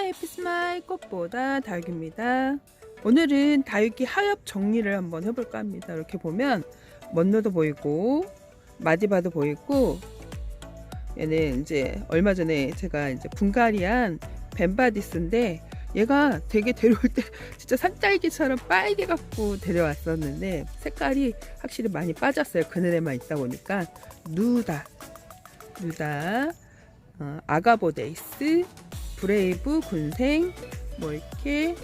스마일 해피 스마일 꽃보다 다육입니다. 오늘은 다육이 하엽 정리를 한번 해볼까 합니다. 이렇게 보면 먼로도 보이고 마디바도 보이고, 얘는 이제 얼마 전에 제가 이제 분갈이한 벤바디스인데 얘가 되게 데려올 때 진짜 산딸기처럼 빨개 갖고 데려왔었는데 색깔이 확실히 많이 빠졌어요. 그늘에만 있다 보니까. 누다, 아가보데이스, 브레이브, 군생, 뭐 이렇게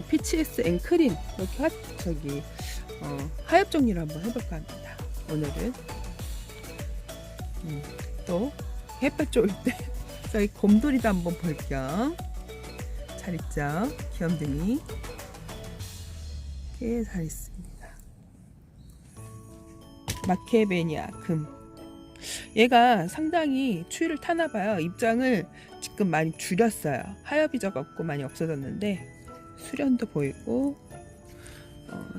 피치에스 앵크린, 이렇게 하엽 정리를 한번 해볼까 합니다. 오늘은 또 햇볕 좋을 때 저희 곰돌이도 한번 볼게요. 잘 있죠? 귀염둥이 이렇게 잘 있습니다. 마케베니아 금, 얘가 상당히 추위를 타나봐요. 입장을 지금 많이 줄였어요. 하엽이 적었고 많이 없어졌는데 수련도 보이고,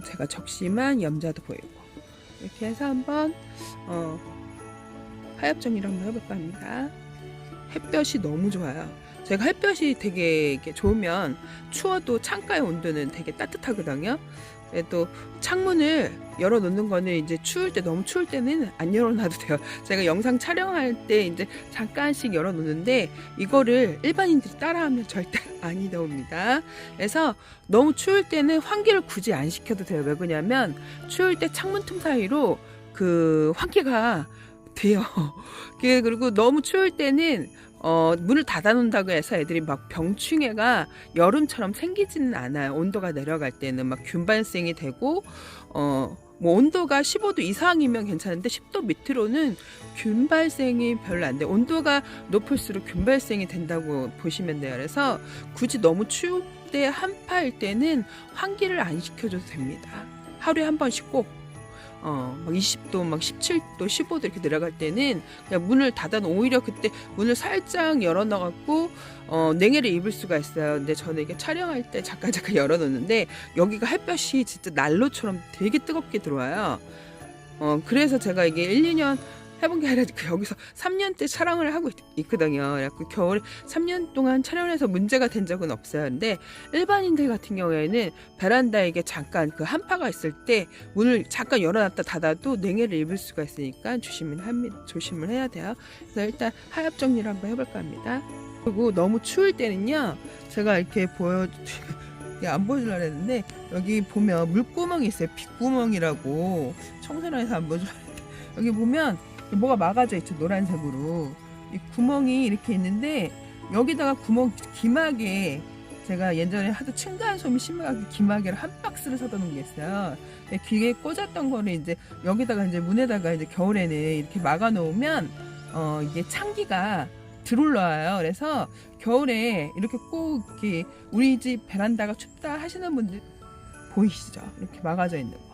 제가 적심한 염자도 보이고, 이렇게 해서 한번 하엽 정리를 한번 해볼까 합니다. 햇볕이 너무 좋아요. 제가 햇볕이 되게 이렇게 좋으면 추워도 창가의 온도는 되게 따뜻하거든요. 또 창문을 열어놓는 거는 이제 추울 때, 너무 추울 때는 안 열어놔도 돼요. 제가 영상 촬영할 때 이제 잠깐씩 열어놓는데 이거를 일반인들이 따라하면 절대 아니 나옵니다. 그래서 너무 추울 때는 환기를 굳이 안 시켜도 돼요. 왜 그러냐면 추울 때 창문 틈 사이로 그 환기가 돼요. 그리고 너무 추울 때는 문을 닫아 놓는다고 해서 애들이 막 병충해가 여름처럼 생기지는 않아요. 온도가 내려갈 때는 막 균 발생이 되고, 뭐 온도가 15도 이상이면 괜찮은데 10도 밑으로는 균 발생이 별로 안 돼요. 온도가 높을수록 균 발생이 된다고 보시면 돼요. 그래서 굳이 너무 추울 때 한파일 때는 환기를 안 시켜줘도 됩니다. 하루에 한 번씩 꼭. 막 20도, 막 17도, 15도 이렇게 내려갈 때는 그냥 문을 닫아놓고, 오히려 그때 문을 살짝 열어놔갖고 냉해를 입을 수가 있어요. 근데 저는 이게 촬영할 때 잠깐 열어놓는데 여기가 햇볕이 진짜 난로처럼 되게 뜨겁게 들어와요. 그래서 제가 이게 1, 2년 해본 게 아니라 여기서 3년째 촬영을 하고 있거든요. 그래서 겨울에 3년 동안 촬영을 해서 문제가 된 적은 없어요. 근데 일반인들 같은 경우에는 베란다에 잠깐 그 한파가 있을 때 문을 잠깐 열어놨다 닫아도 냉해를 입을 수가 있으니까 조심을 해야 돼요. 그래서 일단 하엽 정리를 한번 해볼까 합니다. 그리고 너무 추울 때는요, 제가 이렇게 안 보여주려고 했는데 여기 보면 물구멍이 있어요. 빗구멍이라고 청소를 해서 안 보여주려고 했는데 여기 보면 뭐가 막아져 있죠. 노란색으로 이 구멍이 이렇게 있는데 여기다가 구멍 기마개, 제가 예전에 하도 층간소음이 심하게 기마개를 한 박스를 사다 놓은 게 있어요. 귀에 꽂았던 거를 이제 여기다가 이제 문에다가 이제 겨울에는 이렇게 막아 놓으면 이게 찬기가 들어올라와요. 그래서 겨울에 이렇게 꼭 이렇게 우리 집 베란다가 춥다 하시는 분들 보이시죠? 이렇게 막아져 있는 거.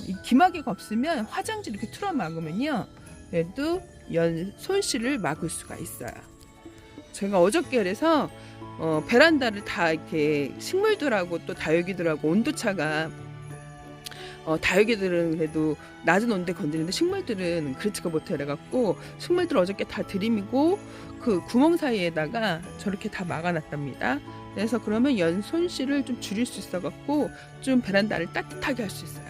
이 기마개가 없으면 화장지 이렇게 틀어 막으면요, 그래도 손실을 막을 수가 있어요. 제가 어저께 그래서 베란다를 다 이렇게 식물들하고 또 다육이들하고 온도차가, 다육이들은 그래도 낮은 온도에 건드리는데 식물들은 그렇지가 못해. 그래갖고 식물들 어저께 다 들이미고 그 구멍 사이에다가 저렇게 다 막아놨답니다. 그래서 그러면 연 손실을 좀 줄일 수 있어갖고 좀 베란다를 따뜻하게 할 수 있어요.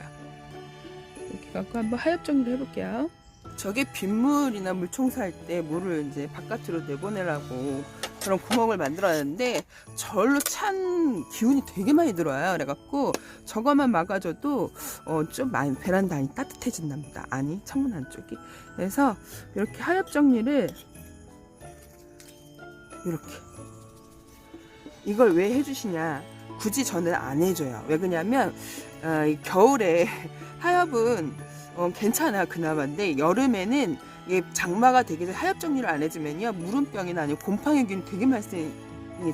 이렇게 갖고 한번 하엽 정리를 해볼게요. 저게 빗물이나 물청소할 때 물을 이제 바깥으로 내보내라고 그런 구멍을 만들어놨는데 절로 찬 기운이 되게 많이 들어와요. 그래갖고 저거만 막아줘도 좀 많이 베란다 안이 따뜻해진답니다. 아니, 창문 안쪽이. 그래서 이렇게 하엽 정리를 이렇게, 이걸 왜 해주시냐, 굳이 저는 안 해줘요. 왜 그러냐면 겨울에 하엽은 괜찮아 그나마인데 여름에는 이게 장마가 되기 전에 하엽 정리를 안 해주면요, 물음병이나 아니면 곰팡이균 되게 발생이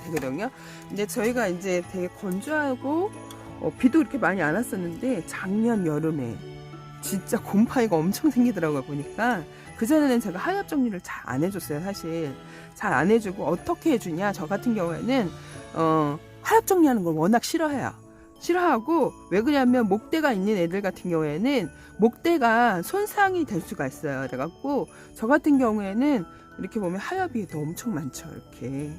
되거든요. 근데 저희가 이제 되게 건조하고 비도 이렇게 많이 안 왔었는데 작년 여름에 진짜 곰팡이가 엄청 생기더라고요. 보니까 그전에는 제가 하엽 정리를 잘 안 해줬어요. 사실 잘 안 해주고, 어떻게 해주냐, 저 같은 경우에는 하엽 정리하는 걸 워낙 싫어하고, 왜 그러냐면 목대가 있는 애들 같은 경우에는 목대가 손상이 될 수가 있어요. 그래갖고 저 같은 경우에는 이렇게 보면 하엽이 엄청 많죠. 이렇게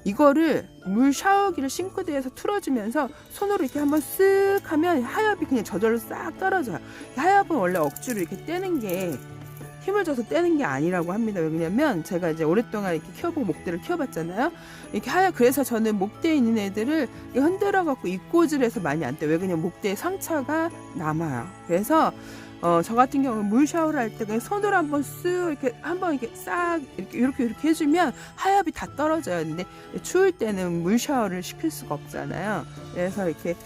이거를 물 샤워기를 싱크대에서 틀어주면서 손으로 이렇게 한번 쓱 하면 하엽이 그냥 저절로 싹 떨어져요. 하엽은 원래 억지로 이렇게 떼는 게, 힘을 줘서 떼는 게 아니라고 합니다. 왜냐면 제가 이제 오랫동안 이렇게 키워보고 목대를 키워봤잖아요. 이렇게 그래서 저는 목대에 있는 애들을 흔들어 갖고 입꼬질해서 많이 안 떼요. 왜 그냥 목대에 상처가 남아요. 그래서 저 같은 경우는 물 샤워를 할 때 그냥 손으로 한번 쓱 이렇게 한번 이렇게 싹 이렇게 해주면 하엽이 다 떨어져요. 근데 추울 때는 물 샤워를 시킬 수가 없잖아요. 그래서 이렇게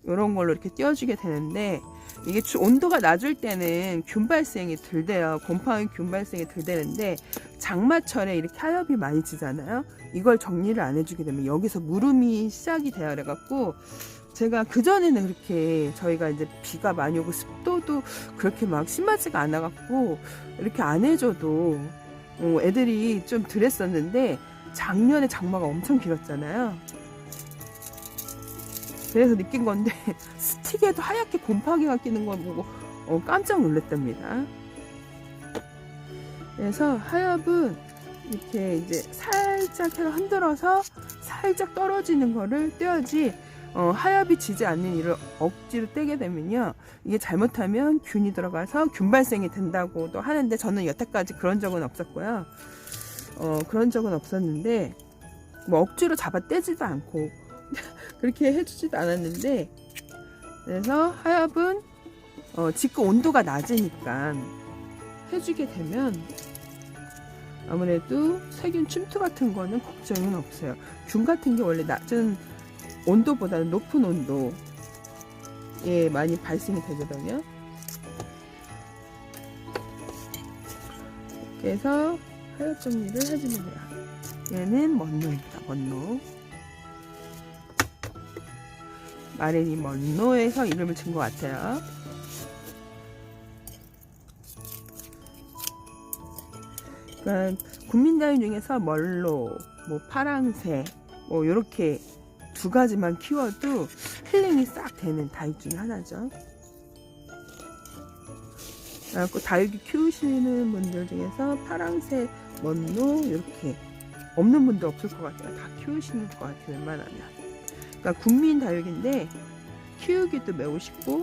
이런 걸로 이렇게 띄워주게 되는데, 이게 온도가 낮을 때는 균 발생이 덜 돼요. 곰팡이 균 발생이 덜 되는데, 장마철에 이렇게 하엽이 많이 지잖아요. 이걸 정리를 안 해주게 되면 여기서 무름이 시작이 돼요. 그래갖고 제가 그전에는 그렇게, 저희가 이제 비가 많이 오고 습도도 그렇게 막 심하지가 않아갖고 이렇게 안 해줘도 애들이 좀 덜 했었는데, 작년에 장마가 엄청 길었잖아요. 그래서 느낀 건데 스틱에도 하얗게 곰팡이가 끼는 거 보고 깜짝 놀랐답니다. 그래서 하엽은 이렇게 이제 살짝 흔들어서 살짝 떨어지는 거를 떼야지, 하엽이 지지 않는 일을 억지로 떼게 되면요, 이게 잘못하면 균이 들어가서 균 발생이 된다고도 하는데, 저는 여태까지 그런 적은 없었고요. 그런 적은 없었는데, 뭐 억지로 잡아 떼지도 않고 그렇게 해주지도 않았는데, 그래서 하엽은 지금 온도가 낮으니까 해주게 되면 아무래도 세균 침투 같은 거는 걱정은 없어요. 균 같은 게 원래 낮은 온도보다는 높은 온도에 많이 발생이 되거든요. 그래서 하엽 정리를 해주면 돼요. 얘는 먼노입니다. 먼노. 마리니 먼로에서 이름을 준 것 같아요. 그러니까 국민다육 중에서 멀로, 뭐 파랑새, 뭐 이렇게 두 가지만 키워도 힐링이 싹 되는 다육 중에 하나죠. 그래서 다육이 키우시는 분들 중에서 파랑새, 먼로 이렇게 없는 분도 없을 것 같아요. 다 키우시는 것 같아요. 웬만하면. 그러니까 국민 다육인데 키우기도 매우 쉽고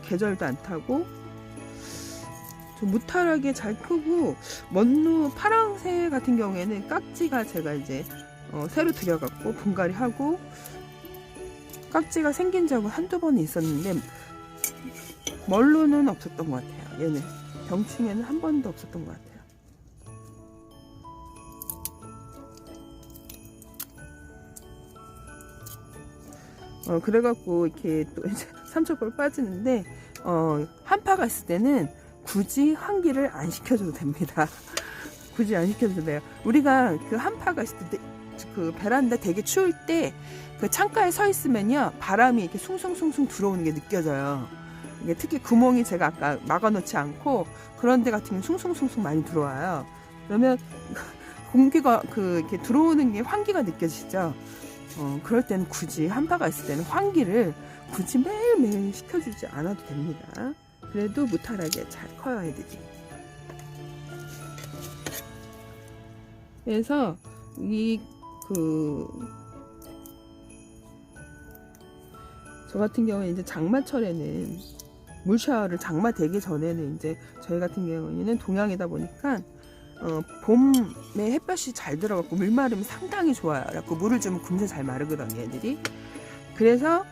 계절도 안 타고 좀 무탈하게 잘 크고, 먼루 파랑새 같은 경우에는 깍지가 제가 이제 새로 들여갖고 분갈이 하고 깍지가 생긴 적은 한두 번이 있었는데, 멀루는 없었던 것 같아요. 얘는 병충해는 한 번도 없었던 것 같아요. 그래갖고 이렇게 또 이제 삼척골 빠지는데, 한파가 있을 때는 굳이 환기를 안 시켜줘도 됩니다. 굳이 안 시켜줘도 돼요. 우리가 그 한파가 있을 때, 그 베란다 되게 추울 때 그 창가에 서 있으면요, 바람이 이렇게 숭숭숭숭 들어오는 게 느껴져요. 이게 특히 구멍이 제가 아까 막아놓지 않고 그런 데 같은 경우 숭숭숭숭 많이 들어와요. 그러면 공기가 이렇게 들어오는 게 환기가 느껴지죠. 그럴 때는 굳이 한파가 있을 때는 환기를 굳이 매일매일 시켜주지 않아도 됩니다. 그래도 무탈하게 잘 커요, 애들이. 그래서 저 같은 경우에 이제 장마철에는 물 샤워를, 장마 되기 전에는 이제 저희 같은 경우에는 동양이다 보니까 봄에 햇볕이 잘 들어가고 물 마름이 상당히 좋아요. 그래서 물을 주면 금세 잘 마르거든요, 애들이. 그래서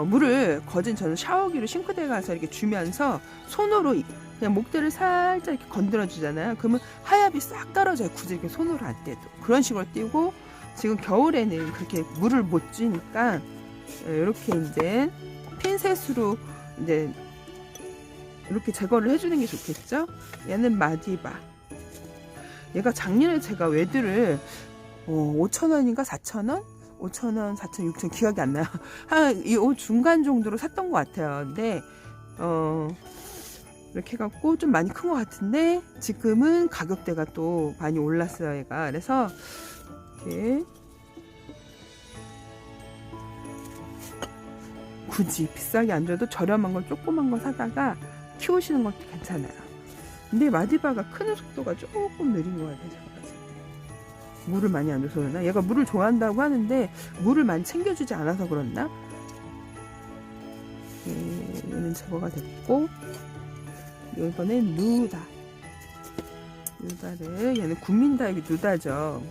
물을 거진 저는 샤워기로 싱크대에 가서 이렇게 주면서 손으로 그냥 목대를 살짝 이렇게 건드려 주잖아요. 그러면 하엽이 싹 떨어져요. 굳이 이렇게 손으로 안 떼도. 그런 식으로 띄우고, 지금 겨울에는 그렇게 물을 못 주니까 이렇게 이제 핀셋으로 이제 이렇게 제거를 해주는 게 좋겠죠. 얘는 마디바. 얘가 작년에 제가 외들을 5,000원인가 4,000원? 5,000원, 4,000원, 6,000원 기억이 안 나요. 이 중간 정도로 샀던 것 같아요. 근데 이렇게 해갖고 좀 많이 큰 것 같은데, 지금은 가격대가 또 많이 올랐어요, 얘가. 그래서 이렇게 굳이 비싸게 안 줘도 저렴한 걸 조그만 거 사다가 키우시는 것도 괜찮아요. 근데 마디바가 크는 속도가 조금 느린 것 같아요, 제가 봤을 때. 물을 많이 안 줘서 그러나? 얘가 물을 좋아한다고 하는데 물을 많이 챙겨주지 않아서 그렇나? 얘는 제거가 됐고, 이번엔 누다를, 얘는 국민다육이 누다죠.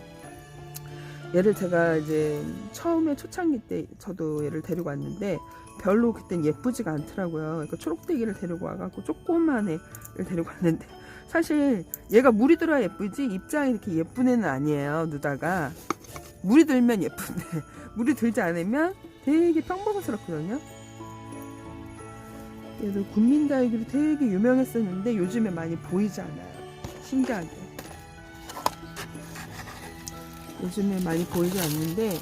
얘를 제가 이제 처음에 초창기 때 저도 얘를 데리고 왔는데 별로 그땐 예쁘지가 않더라고요. 그러니까 초록대기를 데리고 와갖고 조그만 애를 데리고 왔는데, 사실 얘가 물이 들어야 예쁘지 입장이 이렇게 예쁜 애는 아니에요. 누다가 물이 들면 예쁜데 물이 들지 않으면 되게 평범스럽거든요. 얘도 국민다육이로 되게 유명했었는데 요즘에 많이 보이지 않아요. 신기하게 요즘에 많이 보이지 않는데,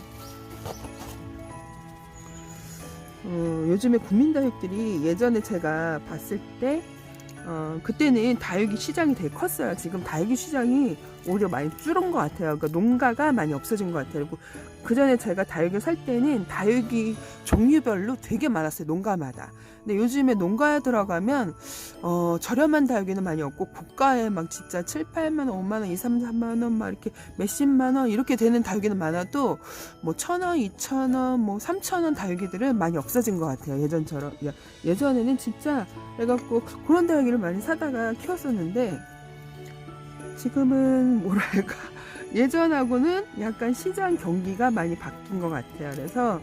요즘에 국민다육들이 예전에 제가 봤을 때 그때는 다육이 시장이 되게 컸어요. 지금 다육이 시장이 오히려 많이 줄은 것 같아요. 그러니까 농가가 많이 없어진 것 같아요. 그리고 그 전에 제가 다육이 살 때는 다육이 종류별로 되게 많았어요. 농가마다. 근데 요즘에 농가에 들어가면 저렴한 다육이는 많이 없고 고가에 막 진짜 7, 8만 원, 5만 원, 2, 3, 4만 원 막 이렇게 몇십만 원 이렇게 되는 다육이는 많아도 뭐 1,000원, 2,000원, 뭐 3,000원 다육이들은 많이 없어진 것 같아요. 예전처럼. 예전에는 진짜 해갖고 그런 다육이를 많이 사다가 키웠었는데, 지금은 뭐랄까 예전하고는 약간 시장 경기가 많이 바뀐 것 같아요. 그래서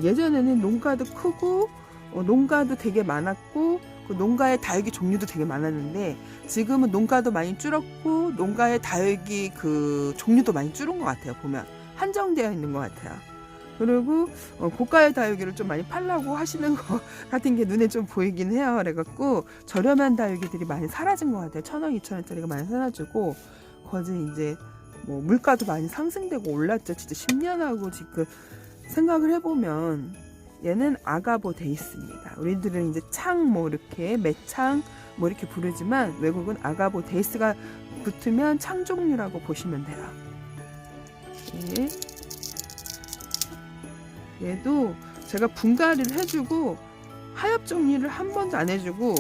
예전에는 농가도 크고 농가도 되게 많았고 그 농가의 다육이 종류도 되게 많았는데, 지금은 농가도 많이 줄었고 농가의 다육이 그 종류도 많이 줄은 것 같아요. 보면 한정되어 있는 것 같아요. 그리고 고가의 다육이를 좀 많이 팔라고 하시는 것 같은 게 눈에 좀 보이긴 해요. 그래갖고 저렴한 다육이들이 많이 사라진 것 같아요. 1,000원, 2,000원짜리가 많이 사라지고, 거진 이제 뭐 물가도 많이 상승되고 올랐죠. 진짜 10년하고 지금 생각을 해보면 얘는 아가보 데이스입니다. 우리들은 이제 창 뭐 이렇게 매창 뭐 이렇게 부르지만 외국은 아가보 데이스가 붙으면 창 종류라고 보시면 돼요. 네. 얘도 제가 분갈이를 해주고 하엽 정리를 한 번도 안 해주고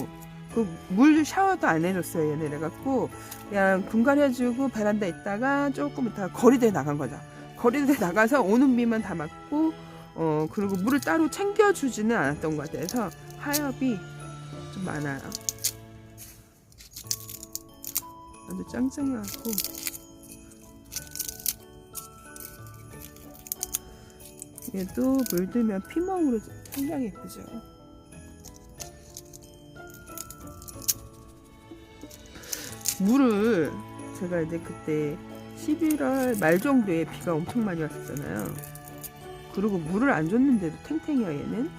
그 물 샤워도 안 해줬어요. 얘네. 그래갖고 그냥 분갈이 해주고 베란다에 있다가 조금 있다가 거리대에 나간 거죠. 거리대에 나가서 오는 비만 다 맞고 그리고 물을 따로 챙겨주지는 않았던 것 같아요. 그래서 하엽이 좀 많아요. 아주 짱짱해갖고 얘도 물들면 피멍으로 굉장히 예쁘죠. 물을 제가 이제 그때 11월 말 정도에 비가 엄청 많이 왔었잖아요. 그리고 물을 안 줬는데도 탱탱해요. 얘는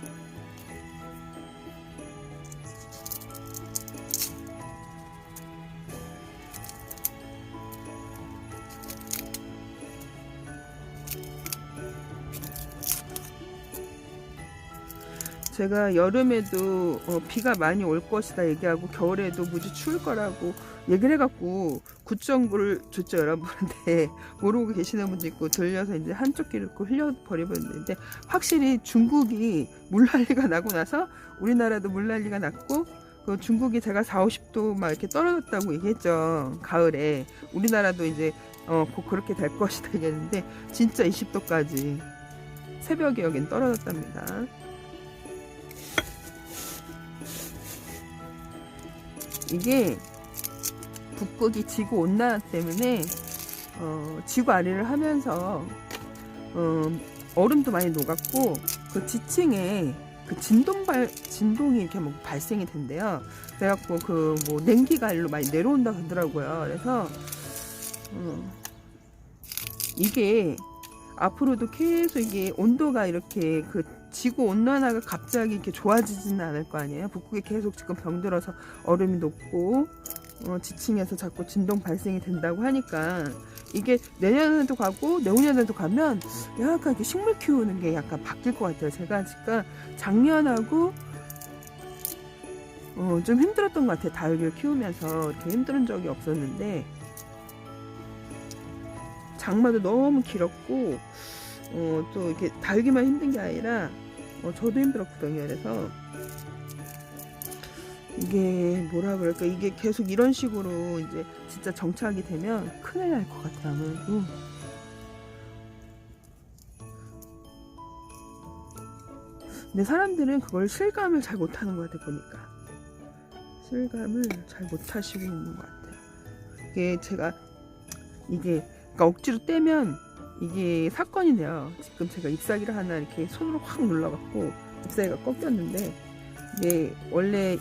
제가 여름에도 비가 많이 올 것이다 얘기하고 겨울에도 무지 추울 거라고 얘기를 해갖고 굿정보를 줬죠 여러분한테. 모르고 계시는 분도 있고 들려서 이제 한쪽 귀를 고 흘려버리고 있는데, 확실히 중국이 물난리가 나고 나서 우리나라도 물난리가 났고, 그 중국이 제가 40, 50도 막 이렇게 떨어졌다고 얘기했죠. 가을에 우리나라도 이제 곧 그렇게 될 것이다 얘기했는데 진짜 20도까지 새벽에 여긴 떨어졌답니다. 이게 북극이 지구 온난화 때문에 지구 아래를 하면서 얼음도 많이 녹았고 그 지층에 그 진동이 이렇게 뭐 발생이 된대요. 그래갖고 그 뭐 냉기가 일로 많이 내려온다 그러더라고요. 그래서 이게 앞으로도 계속 이게 온도가 이렇게 그 지구 온난화가 갑자기 이렇게 좋아지지는 않을 거 아니에요. 북극이 계속 지금 병들어서 얼음이 녹고 지층에서 자꾸 진동 발생이 된다고 하니까 이게 내년에도 가고 내후년에도 가면 약간 이렇게 식물 키우는 게 약간 바뀔 것 같아요. 제가 지금 작년하고 좀 힘들었던 것 같아요. 다육이를 키우면서 이렇게 힘든 적이 없었는데 장마도 너무 길었고 또 이렇게 다육이만 힘든 게 아니라 저도 힘들었거든요. 그래서 이게 뭐라 그럴까, 이게 계속 이런 식으로 이제 진짜 정착이 되면 큰일 날 것 같아 아무래도. 근데 사람들은 그걸 실감을 잘 못하는 것 같아 보니까. 실감을 잘 못하시고 있는 것 같아요. 이게 제가 그러니까 억지로 떼면 이게 사건이 돼요. 지금 제가 잎사귀를 하나 이렇게 손으로 확 눌러갖고 잎사귀가 꺾였는데, 이게 원래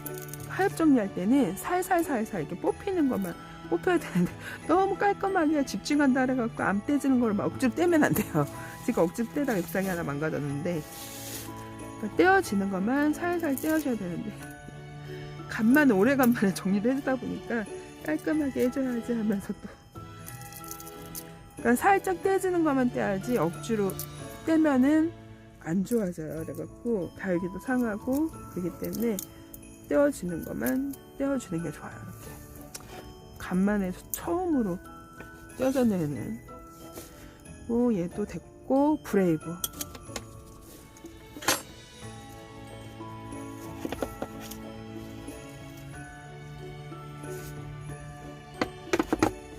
하엽 정리할 때는 살살살살 이렇게 뽑히는 것만 뽑혀야 되는데 너무 깔끔하게 집중한다 그래갖고 안 떼지는 걸 막 억지로 떼면 안 돼요. 제가 억지로 떼다가 잎사귀 하나 망가졌는데, 그러니까 떼어지는 것만 살살 떼어줘야 되는데 오래간만에 정리를 해주다 보니까 깔끔하게 해줘야지 하면서 또, 그러니까 살짝 떼지는 것만 떼야지 억지로 떼면은 안 좋아져요. 그래갖고 달기도 상하고 그렇기 때문에 떼어지는 것만 떼어주는 게 좋아요. 이렇게 간만에 처음으로 떼어내는. 얘도 됐고, 브레이브.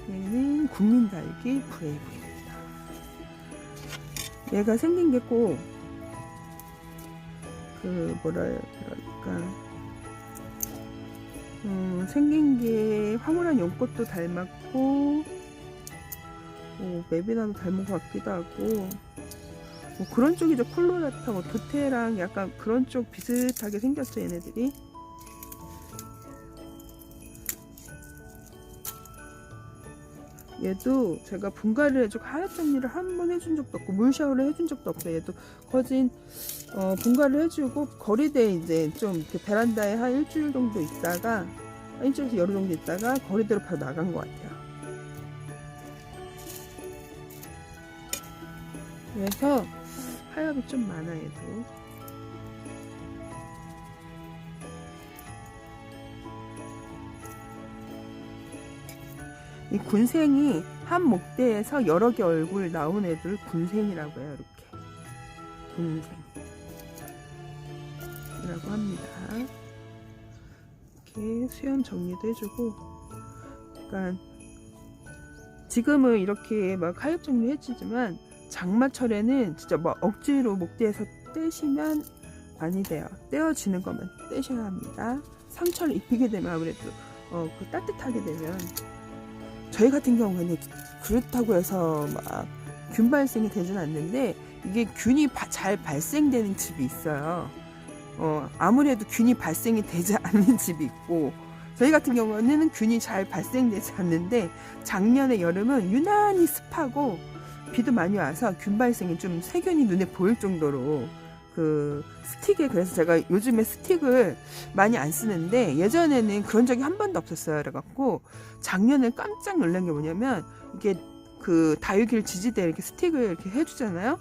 얘는 국민달기 브레이브입니다. 얘가 생긴 게 꼭 생긴 게 황홀한 연꽃도 닮았고, 맵이나도 닮은 것 같기도 하고, 그런 쪽이죠. 콜로라타, 도테랑 약간 그런 쪽 비슷하게 생겼죠, 얘네들이. 얘도 제가 분갈이를 해주고 하엽 정리를 한 번 해준 적도 없고 물 샤워를 해준 적도 없어요. 얘도 거진 분갈이를 해주고 거리대에 이제 좀 이렇게 베란다에 한 일주일 정도 있다가, 일주일에서 열흘 정도 있다가 거리대로 바로 나간 것 같아요. 그래서 하엽이 좀 많아. 얘도 이 군생이 한 목대에서 여러 개 얼굴 나온 애들 군생이라고 해요. 이렇게 군생이라고 합니다. 이렇게 수염 정리도 해주고, 그러니까 지금은 이렇게 막 하엽 정리 해주지만 장마철에는 진짜 막 억지로 목대에서 떼시면 아니 돼요. 떼어지는 것만 떼셔야 합니다. 상처를 입히게 되면 아무래도 따뜻하게 되면, 저희 같은 경우는 그렇다고 해서 막 균 발생이 되진 않는데, 이게 균이 잘 발생되는 집이 있어요. 아무래도 균이 발생이 되지 않는 집이 있고, 저희 같은 경우는 균이 잘 발생되지 않는데 작년에 여름은 유난히 습하고 비도 많이 와서 균 발생이 좀 세균이 눈에 보일 정도로 그래서 제가 요즘에 스틱을 많이 안 쓰는데, 예전에는 그런 적이 한 번도 없었어요. 그래갖고 작년에 깜짝 놀란 게 뭐냐면, 이게 다육이를 지지대 이렇게 스틱을 이렇게 해주잖아요.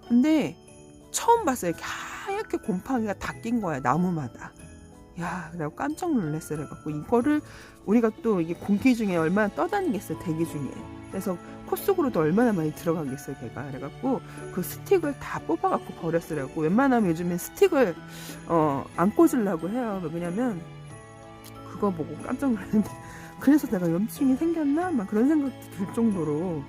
근데 처음 봤어요. 이렇게 하얗게 곰팡이가 다 낀 거야, 나무마다. 야, 그래갖고 깜짝 놀랐어요. 그래갖고 이거를 우리가 또 이게 공기 중에 얼마나 떠다니겠어요, 대기 중에. 그래서 코 속으로도 얼마나 많이 들어가겠어요, 걔가. 그래갖고 그 스틱을 다 뽑아갖고 버렸어요. 그래갖고 웬만하면 요즘엔 스틱을 안 꽂으려고 해요. 왜냐면 그거 보고 깜짝 놀랐는데 그래서 내가 염증이 생겼나? 막 그런 생각도 들 정도로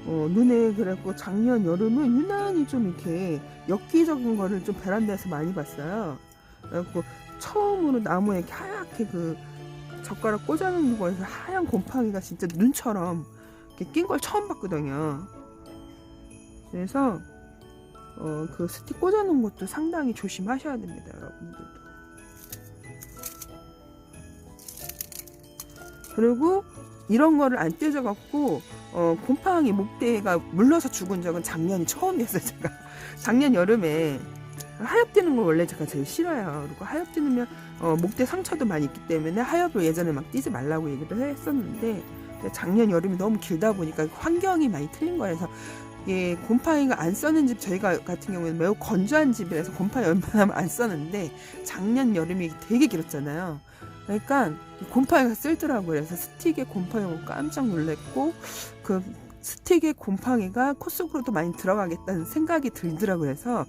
눈에. 그래갖고 작년 여름은 유난히 좀 이렇게 엽기적인 거를 좀 베란다에서 많이 봤어요. 그래갖고 처음으로 나무에 이렇게 하얗게 젓가락 꽂아놓는 거에서 하얀 곰팡이가 진짜 눈처럼 이렇게 낀 걸 처음 봤거든요. 그래서 그 스틱 꽂아놓은 것도 상당히 조심하셔야 됩니다, 여러분들도. 그리고 이런 거를 안 떼져갖고 곰팡이 목대가 물러서 죽은 적은 작년이 처음이었어요. 제가 작년 여름에 하엽 띄는 걸 원래 제가 제일 싫어요. 그리고 하엽 띄면 목대 상처도 많이 있기 때문에 하엽을 예전에 막 띄지 말라고 얘기를 했었는데, 작년 여름이 너무 길다 보니까 환경이 많이 틀린 거라서 곰팡이가 안 써는 집, 저희가 같은 경우에는 매우 건조한 집이라서 곰팡이 웬만하면 안 써는데 작년 여름이 되게 길었잖아요. 그러니까 곰팡이가 쓸더라고요. 그래서 스틱에 곰팡이 보고 깜짝 놀랐고, 그 스틱에 곰팡이가 코 속으로도 많이 들어가겠다는 생각이 들더라고요. 그래서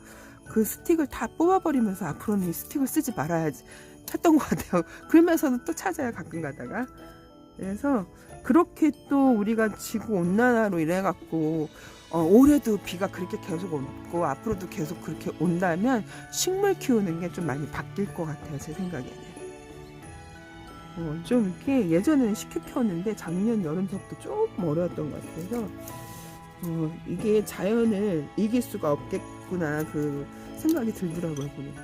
그 스틱을 다 뽑아버리면서 앞으로는 이 스틱을 쓰지 말아야지, 했던 것 같아요. 그러면서는 또 찾아요, 가끔 가다가. 그래서 그렇게 또 우리가 지구 온난화로 이래갖고 올해도 비가 그렇게 계속 오고 앞으로도 계속 그렇게 온다면 식물 키우는 게 좀 많이 바뀔 것 같아요, 제 생각에는. 좀 이렇게 예전에는 쉽게 키웠는데 작년 여름서부터 조금 어려웠던 것 같아서 이게 자연을 이길 수가 없겠구나 그 생각이 들더라고요, 보니까.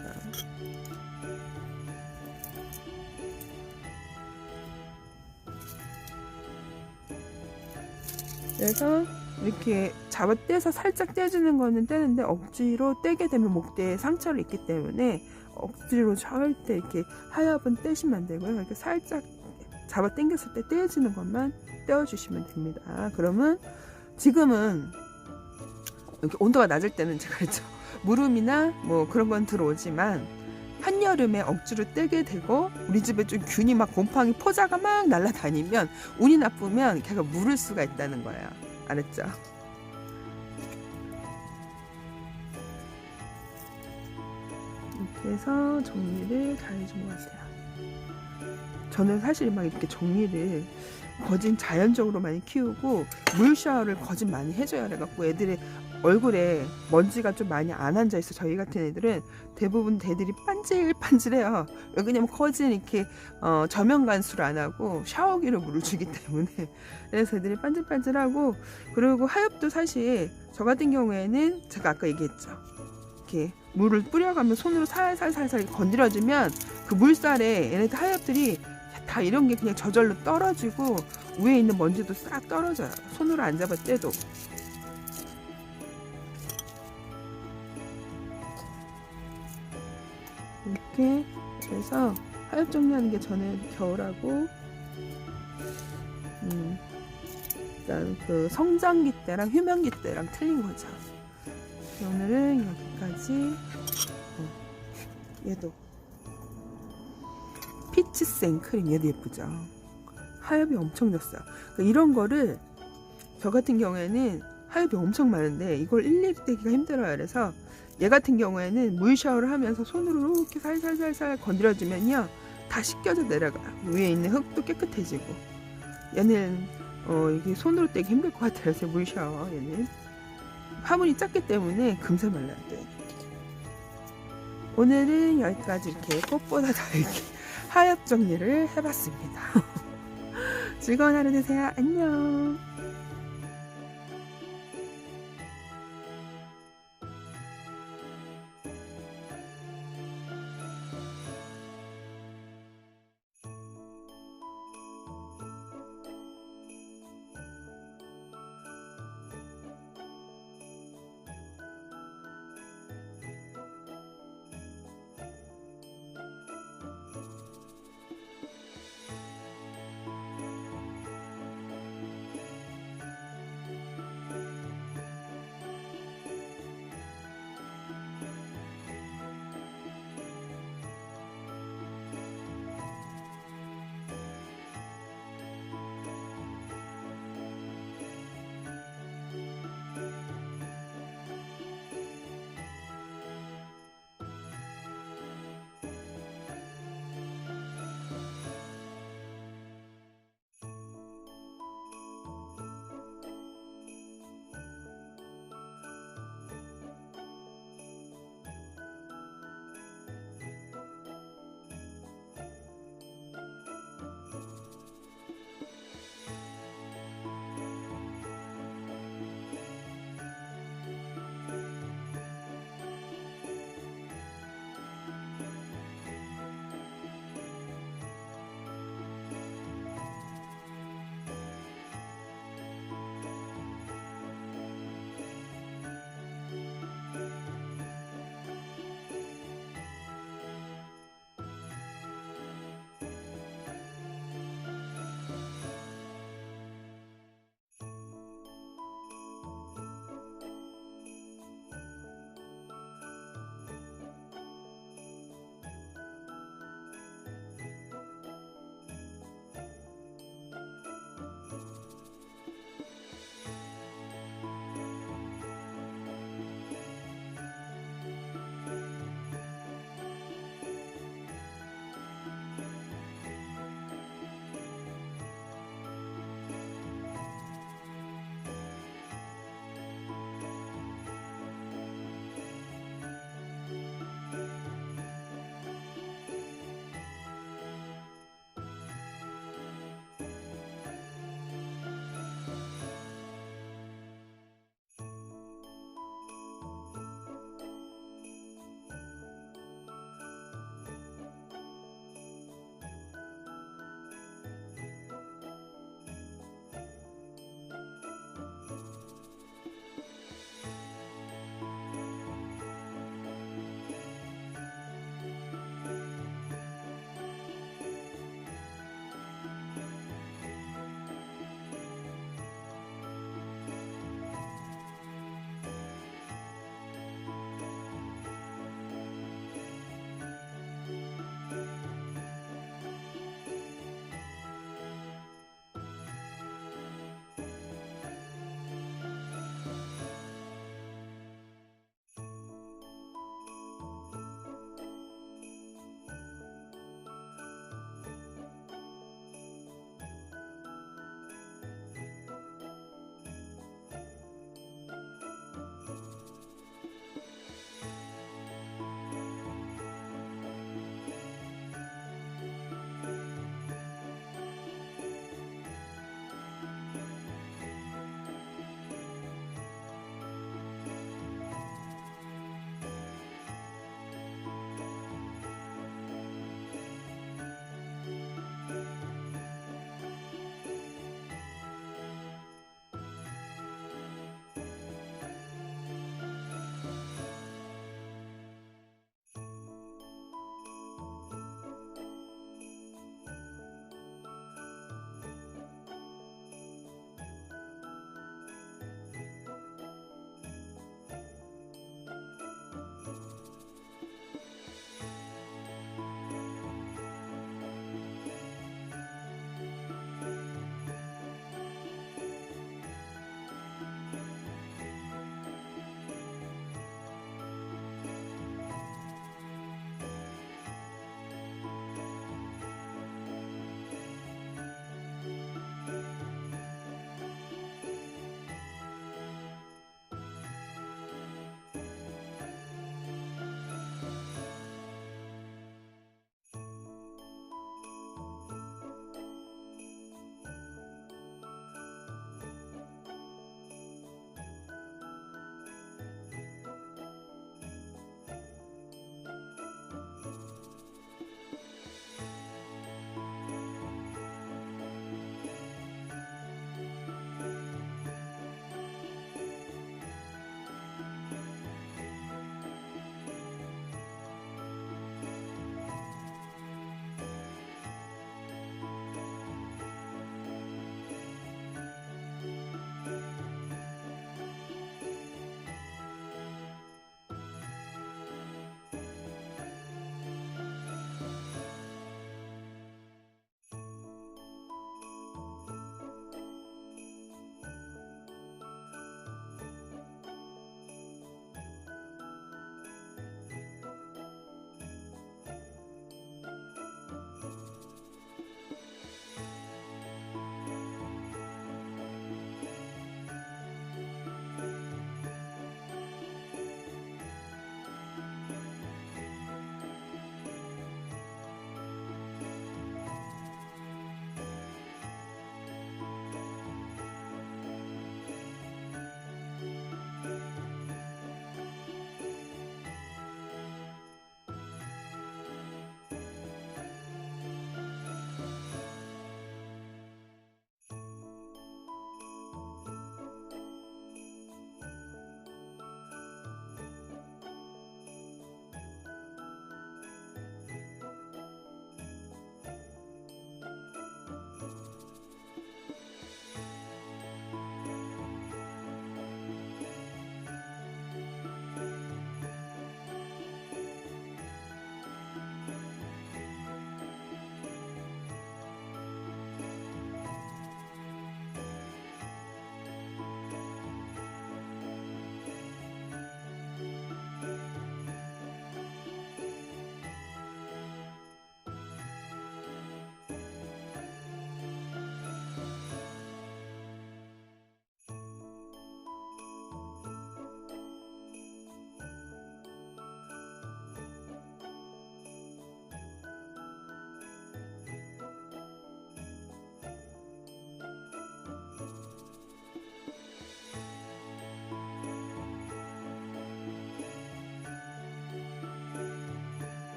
그래서 이렇게 잡아떼서 살짝 떼주는 거는 떼는데 억지로 떼게 되면 목대에 상처를 입기 때문에 억지로 절대 이렇게 하엽은 떼시면 안 되고요. 이렇게 살짝 잡아 당겼을 때 떼어지는 것만 떼어주시면 됩니다. 그러면 지금은 이렇게 온도가 낮을 때는 제가 했죠. 무름이나 뭐 그런 건 들어오지만 한여름에 억지로 떼게 되고 우리 집에 좀 균이 막 곰팡이 포자가 막 날아다니면 운이 나쁘면 걔가 물을 수가 있다는 거예요. 알았죠? 이렇게 해서 정리를 다 해준 것 같아요. 저는 사실 막 이렇게 정리를 거진 자연적으로 많이 키우고 물 샤워를 거진 많이 해줘야 해갖고 애들의 얼굴에 먼지가 좀 많이 안 앉아있어. 저희 같은 애들은 대부분 애들이 반질반질해요. 왜냐면 거진 이렇게 저면 간수를 안 하고 샤워기로 물을 주기 때문에. 그래서 애들이 반질반질하고, 그리고 하엽도 사실 저 같은 경우에는 제가 아까 얘기했죠. 이렇게 물을 뿌려가면 손으로 살살살살 건드려주면 그 물살에 얘네들 하엽들이 다 이런 게 그냥 저절로 떨어지고 위에 있는 먼지도 싹 떨어져요. 손으로 안 잡아 떼도. 이렇게 해서 하엽 정리하는 게 저는 겨울하고 일단 그 성장기 때랑 휴면기 때랑 틀린 거죠. 오늘은 여기까지. 얘도 피치 생크림, 얘도 예쁘죠. 하엽이 엄청 졌어요. 그러니까 이런 거를 저 같은 경우에는 하엽이 엄청 많은데 이걸 일일이 떼기가 힘들어요. 그래서 얘 같은 경우에는 물 샤워를 하면서 손으로 이렇게 살살살살 건드려주면요 다 씻겨져 내려가요. 위에 있는 흙도 깨끗해지고. 얘는 이게 손으로 떼기 힘들 것 같아요. 제 물 샤워. 얘는 화물이 작기 때문에 금세 말라야 돼요. 오늘은 여기까지 이렇게 꽃보다 더 이렇게 하엽 정리를 해봤습니다. 즐거운 하루 되세요. 안녕.